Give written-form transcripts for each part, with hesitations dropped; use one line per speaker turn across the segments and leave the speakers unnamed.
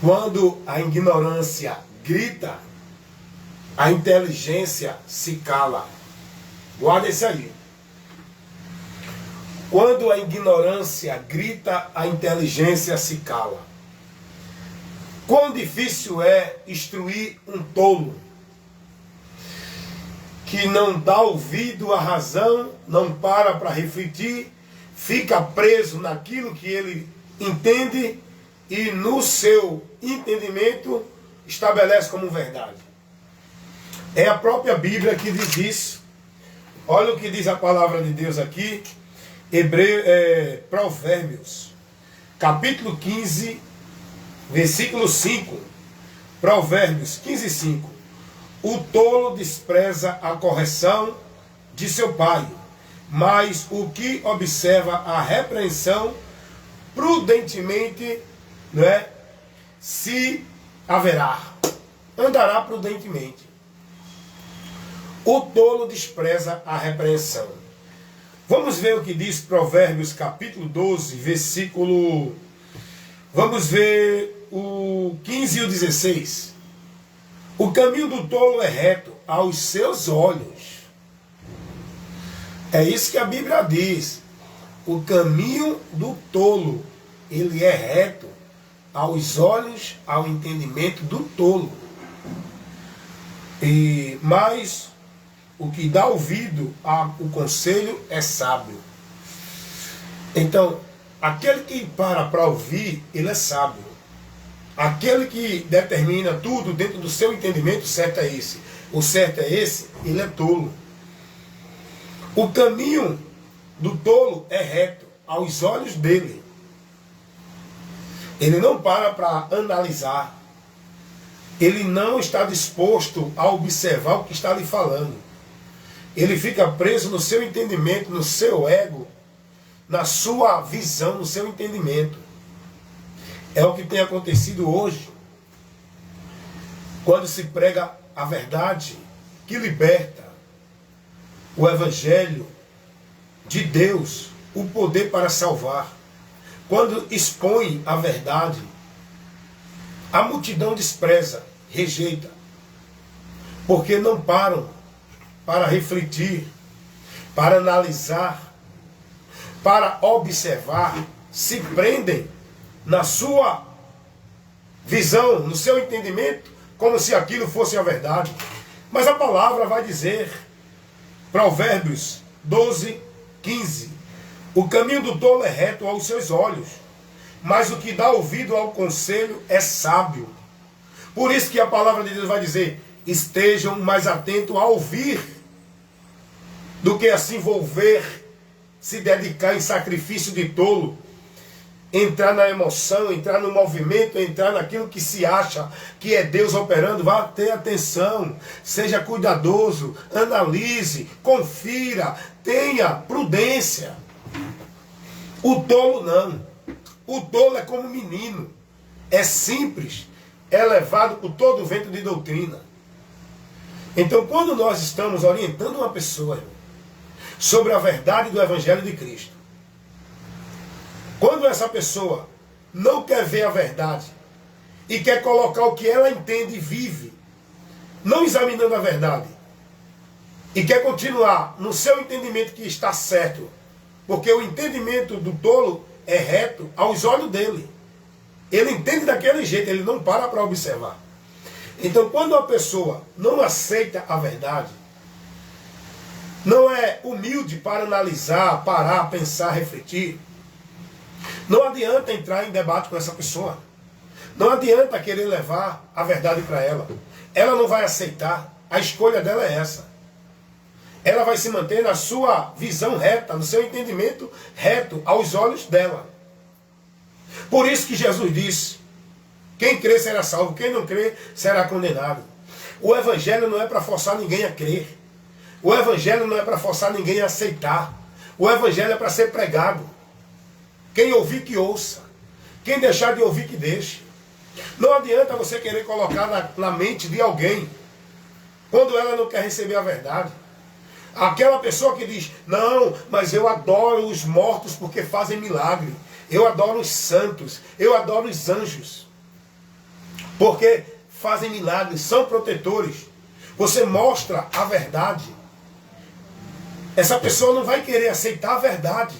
Quando a ignorância grita, a inteligência se cala. Guarda isso aí. Quando a ignorância grita, a inteligência se cala. Quão difícil é instruir um tolo que não dá ouvido à razão, não para refletir, fica preso naquilo que ele entende e no seu entendimento estabelece como verdade. É a própria Bíblia que diz isso. Olha o que diz a palavra de Deus aqui, Provérbios, capítulo 15, versículo 5. Provérbios 15, 5. O tolo despreza a correção de seu pai, mas o que observa a repreensão prudentemente, se haverá, andará prudentemente. O tolo despreza a repreensão. Vamos ver o que diz Provérbios capítulo 12, versículo... Vamos ver o 15 e o 16. O caminho do tolo é reto aos seus olhos. É isso que a Bíblia diz. O caminho do tolo, ele é reto aos olhos, ao entendimento do tolo. Mas o que dá ouvido ao conselho é sábio. Então, aquele que para ouvir, ele é sábio. Aquele que determina tudo dentro do seu entendimento, o certo é esse. O certo é esse, ele é tolo. O caminho do tolo é reto aos olhos dele. Ele não para analisar. Ele não está disposto a observar o que está lhe falando. Ele fica preso no seu entendimento, no seu ego, na sua visão, no seu entendimento. É o que tem acontecido hoje, quando se prega a verdade que liberta, o Evangelho de Deus, o poder para salvar. Quando expõe a verdade, a multidão despreza, rejeita, porque não param para refletir, para analisar, para observar, se prendem na sua visão, no seu entendimento, como se aquilo fosse a verdade. Mas a palavra vai dizer, Provérbios 12, 15, o caminho do tolo é reto aos seus olhos, mas o que dá ouvido ao conselho é sábio. Por isso que a palavra de Deus vai dizer, estejam mais atentos a ouvir, do que a se envolver, se dedicar em sacrifício de tolo, entrar na emoção, entrar no movimento, entrar naquilo que se acha que é Deus operando. Vá ter atenção, seja cuidadoso, analise, confira, tenha prudência. O tolo não. O tolo é como menino, é simples, é levado por todo o vento de doutrina. Então, quando nós estamos orientando uma pessoa sobre a verdade do Evangelho de Cristo, quando essa pessoa não quer ver a verdade e quer colocar o que ela entende e vive, não examinando a verdade, e quer continuar no seu entendimento que está certo, porque o entendimento do tolo é reto aos olhos dele. Ele entende daquele jeito, ele não para observar. Então, quando a pessoa não aceita a verdade, não é humilde para analisar, parar, pensar, refletir, não adianta entrar em debate com essa pessoa. Não adianta querer levar a verdade para ela. Ela não vai aceitar. A escolha dela é essa. Ela vai se manter na sua visão reta, no seu entendimento reto, aos olhos dela. Por isso que Jesus disse, quem crê será salvo, quem não crê será condenado. O Evangelho não é para forçar ninguém a crer. O Evangelho não é para forçar ninguém a aceitar. O Evangelho é para ser pregado. Quem ouvir, que ouça. Quem deixar de ouvir, que deixe. Não adianta você querer colocar na mente de alguém, quando ela não quer receber a verdade. Aquela pessoa que diz, não, mas eu adoro os mortos porque fazem milagre. Eu adoro os santos. Eu adoro os anjos. porque fazem milagres, são protetores. Você mostra a verdade. Essa pessoa não vai querer aceitar a verdade.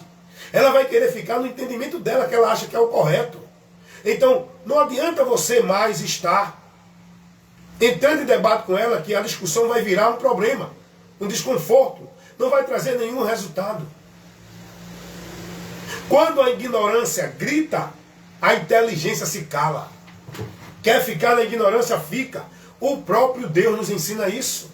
Ela vai querer ficar no entendimento dela, que ela acha que é o correto. Então, não adianta você mais estar entrando em debate com ela, que a discussão vai virar um problema, um desconforto. Não vai trazer nenhum resultado. Quando a ignorância grita, a inteligência se cala. Quer ficar na ignorância, fica. O próprio Deus nos ensina isso.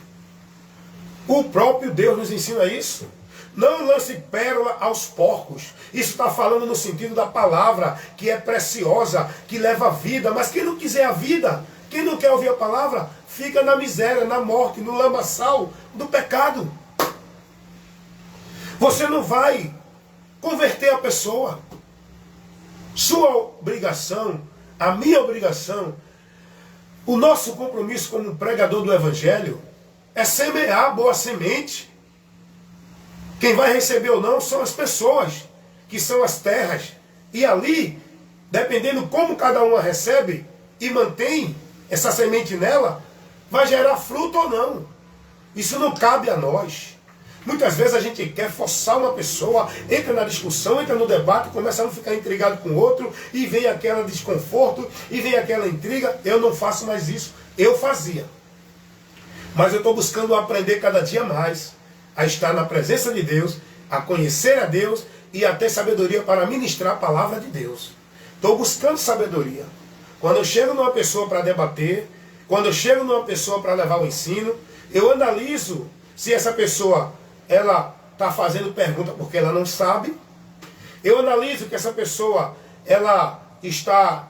O próprio Deus nos ensina isso. Não lance pérola aos porcos. Isso está falando no sentido da palavra, que é preciosa, que leva a vida. Mas quem não quiser a vida, quem não quer ouvir a palavra, fica na miséria, na morte, no lamaçal do pecado. Você não vai converter a pessoa. Sua obrigação, a minha obrigação, o nosso compromisso como pregador do Evangelho é semear boa semente. Quem vai receber ou não são as pessoas, que são as terras. E ali, dependendo como cada uma recebe e mantém essa semente nela, vai gerar fruto ou não. Isso não cabe a nós. Muitas vezes a gente quer forçar uma pessoa, entra na discussão, entra no debate, começa a não ficar intrigado com o outro, e vem aquele desconforto, e vem aquela intriga. Eu não faço mais isso. Eu fazia. Mas eu estou buscando aprender cada dia mais a estar na presença de Deus, a conhecer a Deus e a ter sabedoria para ministrar a palavra de Deus. Estou buscando sabedoria. Quando eu chego numa pessoa para debater, quando eu chego numa pessoa para levar o ensino, eu analiso se essa pessoa ela está fazendo pergunta porque ela não sabe. Eu analiso que essa pessoa ela está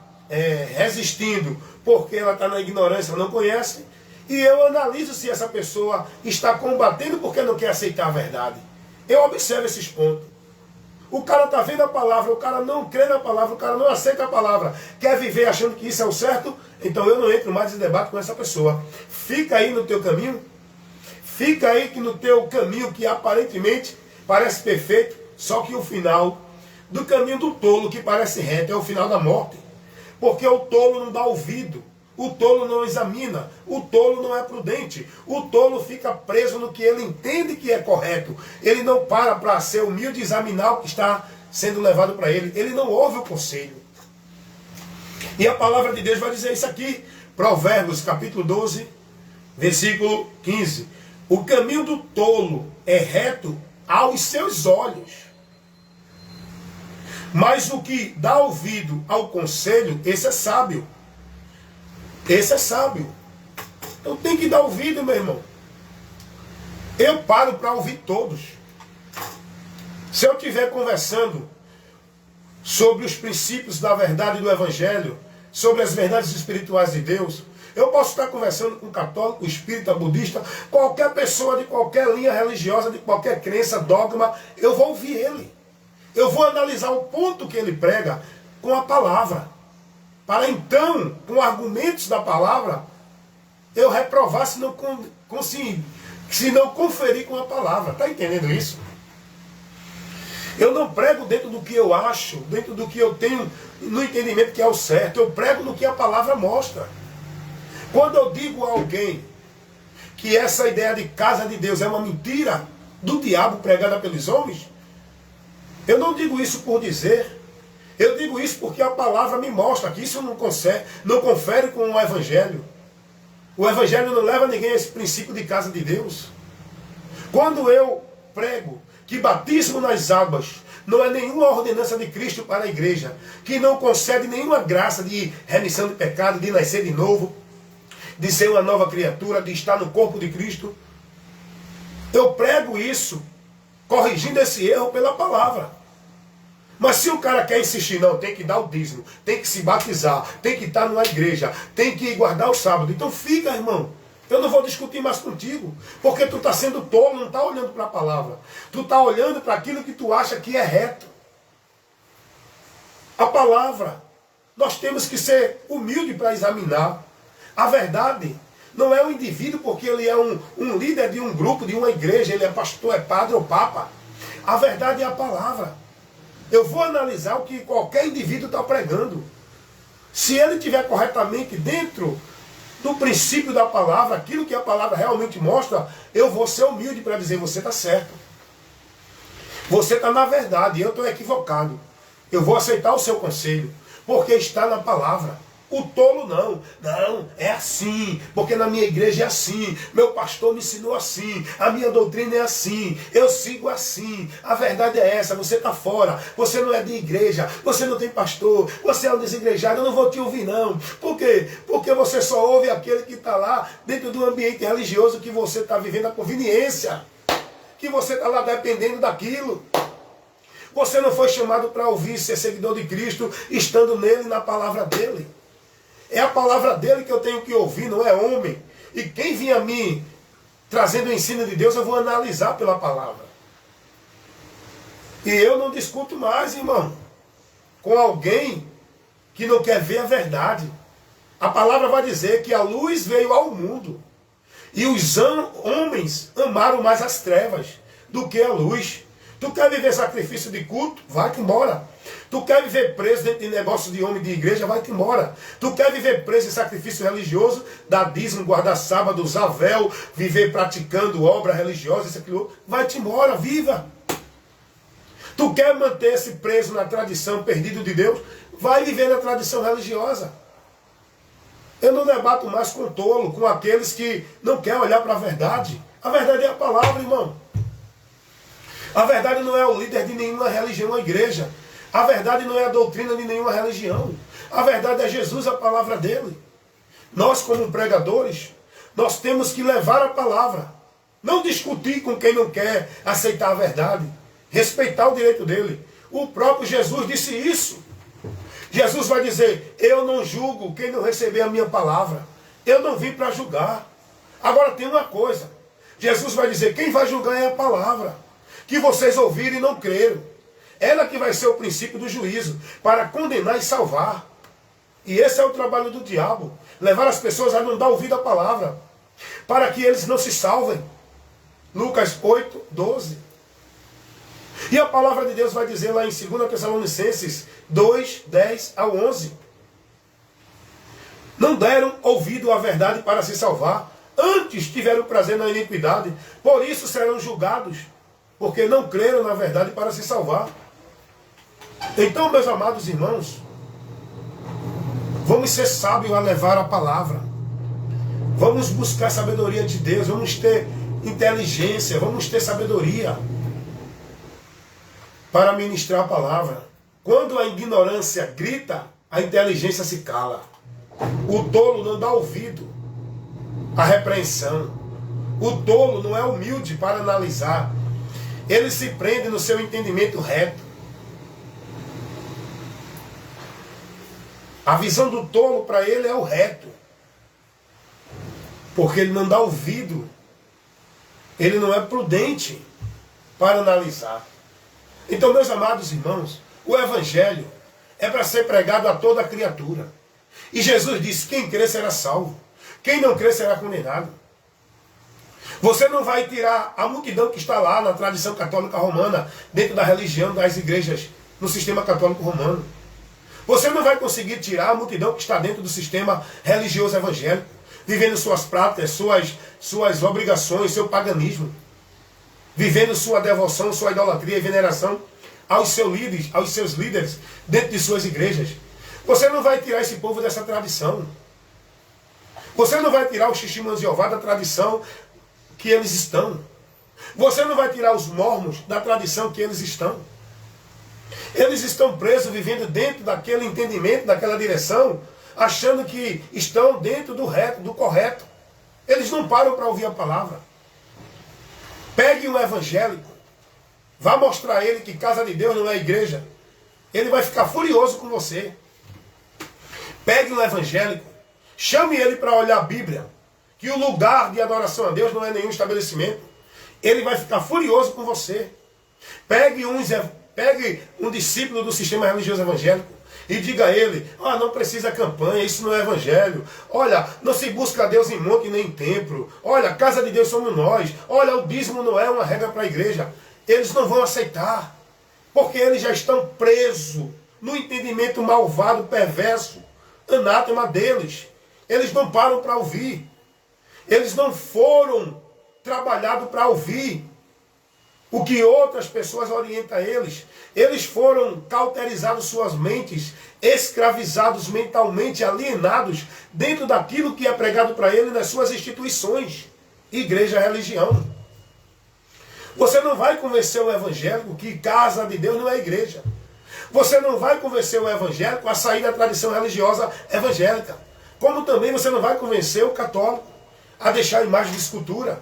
resistindo porque ela está na ignorância, não conhece. E eu analiso se essa pessoa está combatendo porque não quer aceitar a verdade. Eu observo esses pontos. O cara está vendo a palavra, o cara não crê na palavra, o cara não aceita a palavra, quer viver achando que isso é o certo, então eu não entro mais em debate com essa pessoa. Fica aí no teu caminho, fica aí que no teu caminho que aparentemente parece perfeito, só que o final do caminho do tolo que parece reto é o final da morte. Porque o tolo não dá ouvido. O tolo não examina, o tolo não é prudente, o tolo fica preso no que ele entende que é correto. Ele não para ser humilde e examinar o que está sendo levado para ele. Ele não ouve o conselho. E a palavra de Deus vai dizer isso aqui. Provérbios capítulo 12, versículo 15. O caminho do tolo é reto aos seus olhos, mas o que dá ouvido ao conselho, esse é sábio. Esse é sábio. Então tem que dar ouvido, meu irmão. Eu paro para ouvir todos. Se eu estiver conversando sobre os princípios da verdade do Evangelho, sobre as verdades espirituais de Deus, eu posso estar conversando com católico, espírita, budista, qualquer pessoa de qualquer linha religiosa, de qualquer crença, dogma, eu vou ouvir ele. Eu vou analisar o ponto que ele prega com a palavra. Para então, com argumentos da palavra, eu reprovar se não conferir com a palavra. Está entendendo isso? Eu não prego dentro do que eu acho, dentro do que eu tenho no entendimento que é o certo. Eu prego no que a palavra mostra. Quando eu digo a alguém que essa ideia de casa de Deus é uma mentira do diabo pregada pelos homens, eu não digo isso por dizer. Eu digo isso porque a palavra me mostra que isso não confere com o Evangelho. O Evangelho não leva ninguém a esse princípio de casa de Deus. Quando eu prego que batismo nas águas não é nenhuma ordenança de Cristo para a igreja, que não concede nenhuma graça de remissão de pecado, de nascer de novo, de ser uma nova criatura, de estar no corpo de Cristo, eu prego isso, corrigindo esse erro pela palavra. Mas se o cara quer insistir, não, tem que dar o dízimo, tem que se batizar, tem que estar numa igreja, tem que guardar o sábado. Então fica, irmão. Eu não vou discutir mais contigo. Porque tu está sendo tolo, não está olhando para a palavra. Tu está olhando para aquilo que tu acha que é reto. A palavra. Nós temos que ser humildes para examinar. A verdade não é um indivíduo porque ele é um líder de um grupo, de uma igreja, ele é pastor, é padre ou papa. A verdade é a palavra. Eu vou analisar o que qualquer indivíduo está pregando. Se ele estiver corretamente dentro do princípio da palavra, aquilo que a palavra realmente mostra, eu vou ser humilde para dizer, você está certo. Você está na verdade, eu estou equivocado. Eu vou aceitar o seu conselho, porque está na palavra. O tolo não. Não, é assim, porque na minha igreja é assim, meu pastor me ensinou assim, a minha doutrina é assim, eu sigo assim, a verdade é essa, você está fora, você não é de igreja, você não tem pastor, você é um desigrejado, eu não vou te ouvir não. Por quê? Porque você só ouve aquele que está lá dentro do ambiente religioso que você está vivendo a conveniência, que você está lá dependendo daquilo. Você não foi chamado para ouvir, ser seguidor de Cristo, estando nele, na palavra dele. É a palavra dele que eu tenho que ouvir, não é homem. E quem vinha a mim trazendo o ensino de Deus, eu vou analisar pela palavra. E eu não discuto mais, irmão, com alguém que não quer ver a verdade. A palavra vai dizer que a luz veio ao mundo. E os homens amaram mais as trevas do que a luz. Tu quer viver sacrifício de culto? Vai-te embora. Tu quer viver preso dentro de negócio de homem de igreja? Vai-te embora. Tu quer viver preso em sacrifício religioso? Dar dízimo, guardar sábado, usar véu, viver praticando obra religiosa, isso, aquilo. Vai-te embora, viva. Tu quer manter-se preso na tradição, perdido de Deus? Vai viver na tradição religiosa. Eu não debato mais com tolo, com aqueles que não querem olhar para a verdade. A verdade é a palavra, irmão. A verdade não é o líder de nenhuma religião ou igreja. A verdade não é a doutrina de nenhuma religião. A verdade é Jesus, a palavra dele. Nós, como pregadores, nós temos que levar a palavra. Não discutir com quem não quer aceitar a verdade. Respeitar o direito dele. O próprio Jesus disse isso. Jesus vai dizer, eu não julgo quem não receber a minha palavra. Eu não vim para julgar. Agora tem uma coisa. Jesus vai dizer, quem vai julgar é a palavra. Que vocês ouviram e não creram. Ela que vai ser o princípio do juízo, para condenar e salvar. E esse é o trabalho do diabo, levar as pessoas a não dar ouvido à palavra, para que eles não se salvem. Lucas 8, 12. E a palavra de Deus vai dizer lá em 2 Tessalonicenses 2, 10 ao 11. Não deram ouvido à verdade para se salvar, antes tiveram prazer na iniquidade, por isso serão julgados, porque não creram na verdade para se salvar. Então, meus amados irmãos, vamos ser sábios a levar a palavra. Vamos buscar sabedoria de Deus, vamos ter inteligência, vamos ter sabedoria para ministrar a palavra. Quando a ignorância grita, a inteligência se cala. O tolo não dá ouvido à repreensão. O tolo não é humilde para analisar. Ele se prende no seu entendimento reto. A visão do tolo para ele é o reto. Porque ele não dá ouvido. Ele não é prudente para analisar. Então, meus amados irmãos, o Evangelho é para ser pregado a toda criatura. E Jesus disse, quem crer será salvo. Quem não crer será condenado. Você não vai tirar a multidão que está lá na tradição católica romana, dentro da religião das igrejas, no sistema católico romano. Você não vai conseguir tirar a multidão que está dentro do sistema religioso evangélico, vivendo suas práticas, suas obrigações, seu paganismo, vivendo sua devoção, sua idolatria e veneração aos seus líderes, dentro de suas igrejas. Você não vai tirar esse povo dessa tradição. Você não vai tirar os testemunhos de Jeová da tradição que eles estão. Você não vai tirar os mormons da tradição que eles estão. Eles estão presos, vivendo dentro daquele entendimento, daquela direção, achando que estão dentro do reto, do correto. Eles não param para ouvir a palavra. Pegue um evangélico, vá mostrar a ele que casa de Deus não é igreja. Ele vai ficar furioso com você. Pegue um evangélico, chame ele para olhar a Bíblia, que o lugar de adoração a Deus não é nenhum estabelecimento. Ele vai ficar furioso com você. Pegue um discípulo do sistema religioso evangélico e diga a ele, não precisa campanha, isso não é evangelho. Olha, não se busca a Deus em monte nem em templo. Olha, a casa de Deus somos nós. Olha, o dízimo não é uma regra para a igreja. Eles não vão aceitar, porque eles já estão presos no entendimento malvado, perverso, anátema deles. Eles não param para ouvir. Eles não foram trabalhados para ouvir o que outras pessoas orientam a eles. Eles foram cauterizados suas mentes, escravizados mentalmente, alienados dentro daquilo que é pregado para eles nas suas instituições, igreja, religião. Você não vai convencer o evangélico que casa de Deus não é igreja. Você não vai convencer o evangélico a sair da tradição religiosa evangélica. Como também você não vai convencer o católico a deixar a imagem de escultura.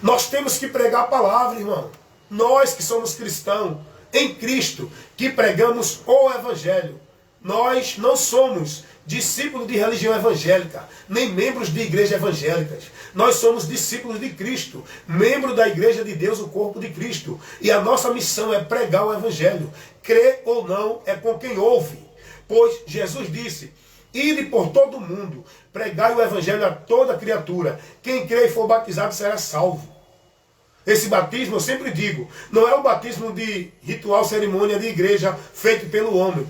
Nós temos que pregar a palavra, irmão. Nós que somos cristãos em Cristo, que pregamos o Evangelho. Nós não somos discípulos de religião evangélica, nem membros de igrejas evangélicas. Nós somos discípulos de Cristo, membros da igreja de Deus, o corpo de Cristo. E a nossa missão é pregar o Evangelho. Crer ou não é com quem ouve. Pois Jesus disse: ide por todo o mundo, pregai o Evangelho a toda criatura. Quem crê e for batizado será salvo. Esse batismo, eu sempre digo, não é o batismo de ritual, cerimônia de igreja feito pelo homem.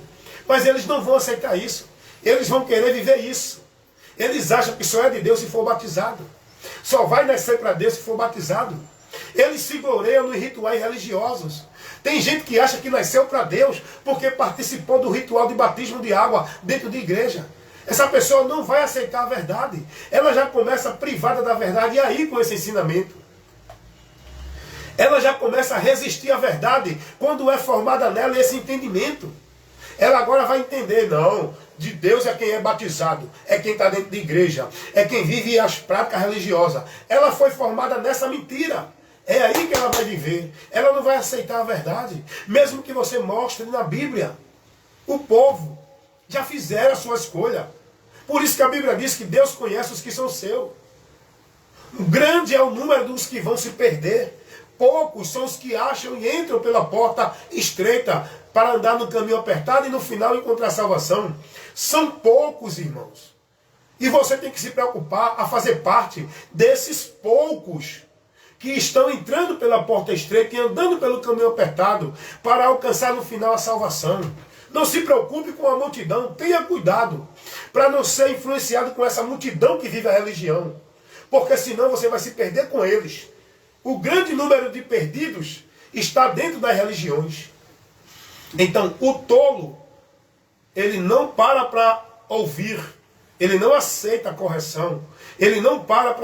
Mas eles não vão aceitar isso. Eles vão querer viver isso. Eles acham que só é de Deus se for batizado. Só vai nascer para Deus se for batizado. Eles se gloriam nos rituais religiosos. Tem gente que acha que nasceu para Deus porque participou do ritual de batismo de água dentro de igreja. Essa pessoa não vai aceitar a verdade. Ela já começa privada da verdade, e aí com esse ensinamento. Ela já começa a resistir à verdade quando é formada nela esse entendimento. Ela agora vai entender, não, de Deus é quem é batizado, é quem está dentro de igreja, é quem vive as práticas religiosas. Ela foi formada nessa mentira. É aí que ela vai viver. Ela não vai aceitar a verdade, mesmo que você mostre na Bíblia. O povo já fizeram a sua escolha. Por isso que a Bíblia diz que Deus conhece os que são seus. Grande é o número dos que vão se perder. Poucos são os que acham e entram pela porta estreita para andar no caminho apertado e no final encontrar salvação. São poucos, irmãos. E você tem que se preocupar a fazer parte desses poucos que estão entrando pela porta estreita e andando pelo caminho apertado para alcançar no final a salvação. Não se preocupe com a multidão. Tenha cuidado para não ser influenciado com essa multidão que vive a religião. Porque senão você vai se perder com eles. O grande número de perdidos está dentro das religiões. Então, o tolo, ele não para ouvir, ele não aceita a correção, ele não para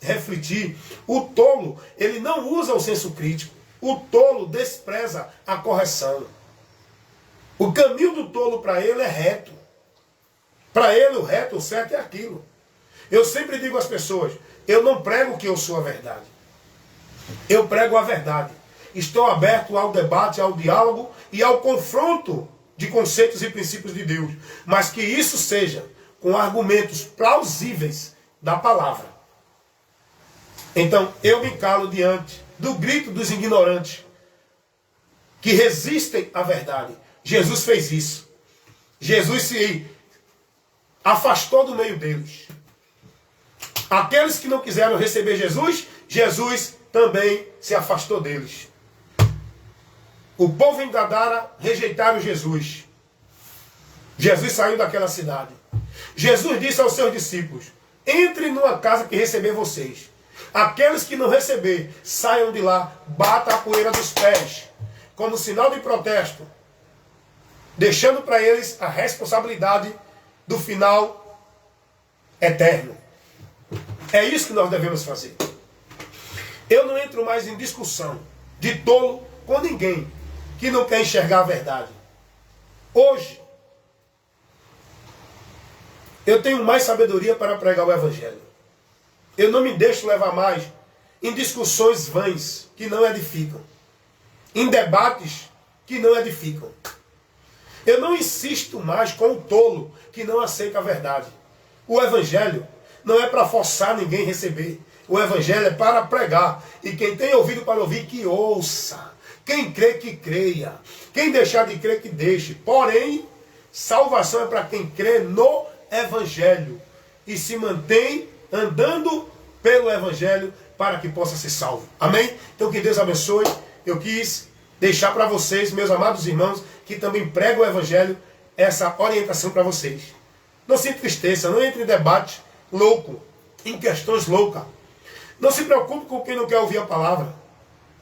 refletir. O tolo, ele não usa o senso crítico. O tolo despreza a correção. O caminho do tolo para ele é reto. Para ele o reto, o certo é aquilo. Eu sempre digo às pessoas, eu não prego que eu sou a verdade. Eu prego a verdade. Estou aberto ao debate, ao diálogo e ao confronto de conceitos e princípios de Deus. Mas que isso seja com argumentos plausíveis da palavra. Então, eu me calo diante do grito dos ignorantes que resistem à verdade. Jesus fez isso. Jesus se afastou do meio deles. Aqueles que não quiseram receber Jesus, Jesus também se afastou deles. O povo em Gadara rejeitaram Jesus. Jesus saiu daquela cidade. Jesus disse aos seus discípulos: entrem numa casa que receber vocês. Aqueles que não receber, saiam de lá, batam a poeira dos pés, como sinal de protesto, deixando para eles a responsabilidade do final eterno. É isso que nós devemos fazer. Eu não entro mais em discussão de tolo com ninguém que não quer enxergar a verdade. Hoje, eu tenho mais sabedoria para pregar o Evangelho. Eu não me deixo levar mais em discussões vãs que não edificam, em debates que não edificam. Eu não insisto mais com o tolo que não aceita a verdade. O Evangelho não é para forçar ninguém a receber. O Evangelho é para pregar. E quem tem ouvido para ouvir, que ouça. Quem crê, que creia. Quem deixar de crer, que deixe. Porém, salvação é para quem crê no Evangelho e se mantém andando pelo Evangelho para que possa ser salvo. Amém? Então que Deus abençoe. Eu quis deixar para vocês, meus amados irmãos, que também pregam o Evangelho, essa orientação para vocês. Não se entristeça, não entre em debate louco, em questões loucas. Não se preocupe com quem não quer ouvir a palavra.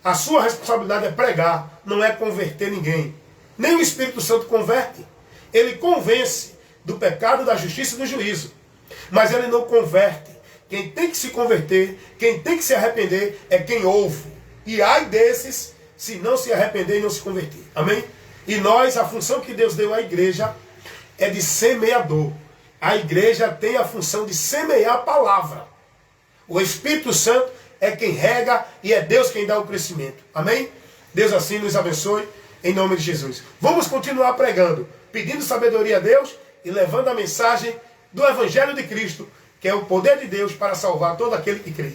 A sua responsabilidade é pregar, não é converter ninguém. Nem o Espírito Santo converte. Ele convence do pecado, da justiça e do juízo. Mas ele não converte. Quem tem que se converter, quem tem que se arrepender, é quem ouve. E ai desses, se não se arrepender e não se converter. Amém? E nós, a função que Deus deu à igreja é de semeador. A igreja tem a função de semear a palavra. O Espírito Santo é quem rega e é Deus quem dá o crescimento. Amém? Deus assim nos abençoe, em nome de Jesus. Vamos continuar pregando, pedindo sabedoria a Deus e levando a mensagem do Evangelho de Cristo, que é o poder de Deus para salvar todo aquele que crê.